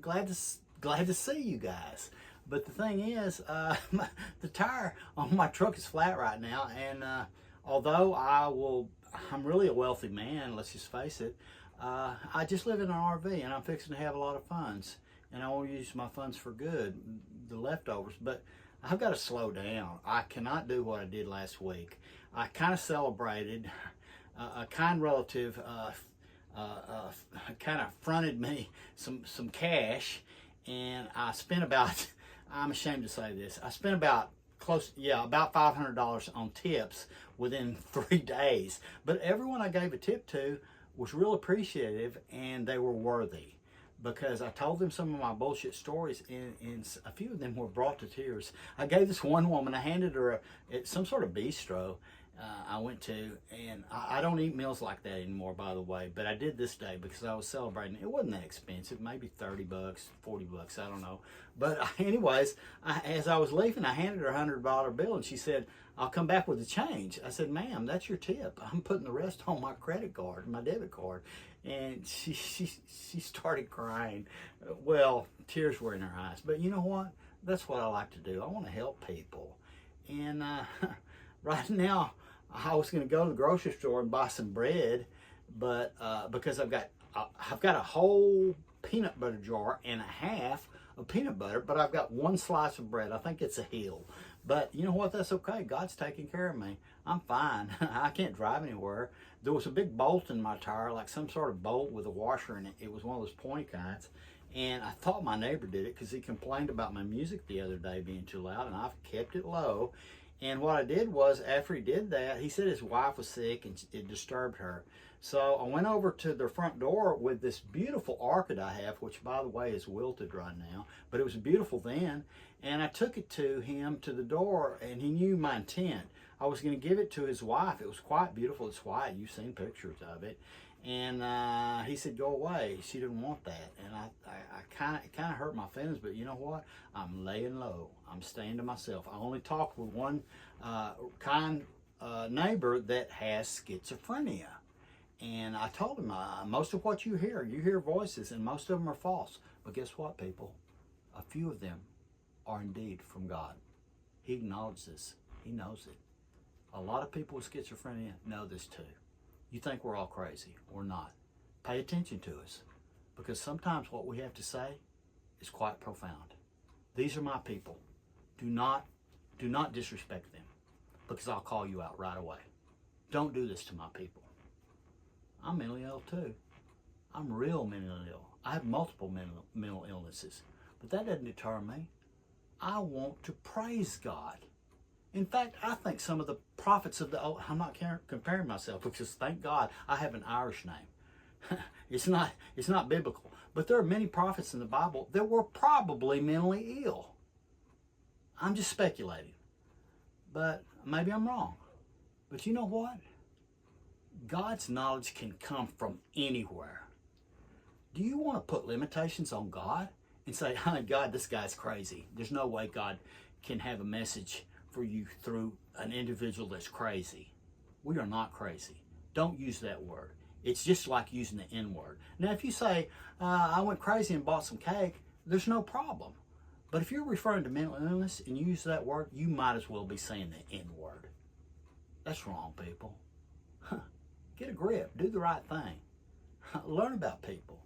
Glad to see you guys. But the thing is, the tire on my truck is flat right now, and although I'm really a wealthy man. Let's just face it. I just live in an RV, and I'm fixing to have a lot of funds, and I want to use my funds for good, the leftovers. But I've got to slow down. I cannot do what I did last week. I kind of celebrated. A kind relative kind of fronted me some cash, and I spent about, I'm ashamed to say this, I spent about about $500 on tips within 3 days. But everyone I gave a tip to was real appreciative, and they were worthy, because I told them some of my bullshit stories, and a few of them were brought to tears. I gave this one woman, I handed her some sort of bistro I went to, and I don't eat meals like that anymore, by the way, but I did this day because I was celebrating. It wasn't that expensive, maybe $30, $40, I don't know. But anyways, as I was leaving, I handed her a $100 bill, and she said, "I'll come back with the change." I said, "Ma'am, that's your tip. I'm putting the rest on my credit card, my debit card." And she started crying. Well, tears were in her eyes. But you know what? That's what I like to do. I want to help people. And right now, I was going to go to the grocery store and buy some bread, but because I've got a whole peanut butter jar and a half of peanut butter, but I've got one slice of bread. I think it's a hill. But you know what? That's okay. God's taking care of me. I'm fine. I can't drive anywhere. There was a big bolt in my tire, like some sort of bolt with a washer in it. It was one of those pointy kinds. And I thought my neighbor did it because he complained about my music the other day being too loud, and I've kept it low. And what I did was, after he did that, he said his wife was sick and it disturbed her. So I went over to their front door with this beautiful orchid I have, which, by the way, is wilted right now, but it was beautiful then. And I took it to him to the door, and he knew my intent. I was going to give it to his wife. It was quite beautiful. It's white. You've seen pictures of it. And he said, "Go away. She didn't want that." And it kind of hurt my feelings, but you know what? I'm laying low. I'm staying to myself. I only talk with one kind neighbor that has schizophrenia. And I told him, most of what you hear voices, and most of them are false. But guess what, people? A few of them are indeed from God. He acknowledges this. He knows it. A lot of people with schizophrenia know this too. You think we're all crazy. We're not. Pay attention to us, because sometimes what we have to say is quite profound. These are my people. Do not disrespect them, because I'll call you out right away. Don't do this to my people. I'm mentally ill too. I'm real mentally ill. I have multiple mental illnesses, but that doesn't deter me. I want to praise God. In fact, I think some of the prophets of the old, I'm not comparing myself, because thank God I have an Irish name. It's not biblical. But there are many prophets in the Bible that were probably mentally ill. I'm just speculating. But maybe I'm wrong. But you know what? God's knowledge can come from anywhere. Do you want to put limitations on God and say, "Honey, God, this guy's crazy. There's no way God can have a message for you through an individual that's crazy"? We are not crazy. Don't use that word. It's just like using the N word. Now, if you say, "I went crazy and bought some cake," there's no problem. But if you're referring to mental illness and you use that word, you might as well be saying the N word. That's wrong, people. Get a grip. Do the right thing. Learn about people.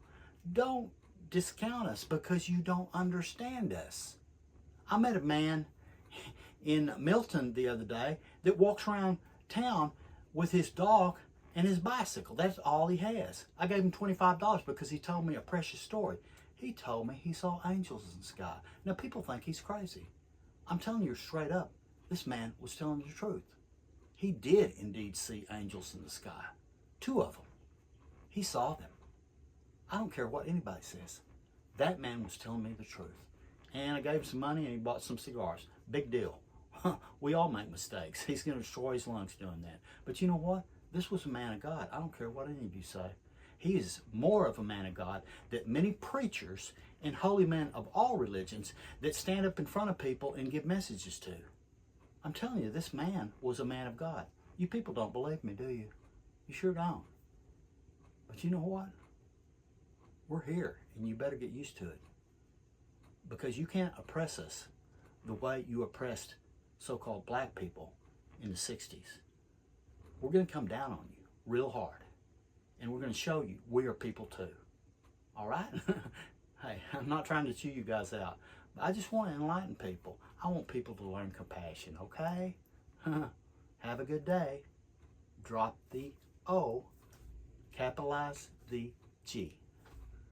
Don't discount us because you don't understand us. I met a man in Milton the other day that walks around town with his dog and his bicycle. That's all he has. I gave him $25 because he told me a precious story. He told me he saw angels in the sky. Now, people think he's crazy. I'm telling you straight up, this man was telling the truth. He did indeed see angels in the sky. 2 of them. He saw them. I don't care what anybody says. That man was telling me the truth. And I gave him some money, and he bought some cigars. Big deal. We all make mistakes. He's going to destroy his lungs doing that. But you know what? This was a man of God. I don't care what any of you say. He is more of a man of God than many preachers and holy men of all religions that stand up in front of people and give messages to. I'm telling you, this man was a man of God. You people don't believe me, do you? You sure don't. But you know what? We're here, and you better get used to it. because you can't oppress us the way you oppressed so-called black people in the 60s. We're going to come down on you real hard, and we're going to show you we are people too. All right? Hey, I'm not trying to chew you guys out. I just want to enlighten people. I want people to learn compassion, okay? Have a good day. Drop the O, capitalize the G.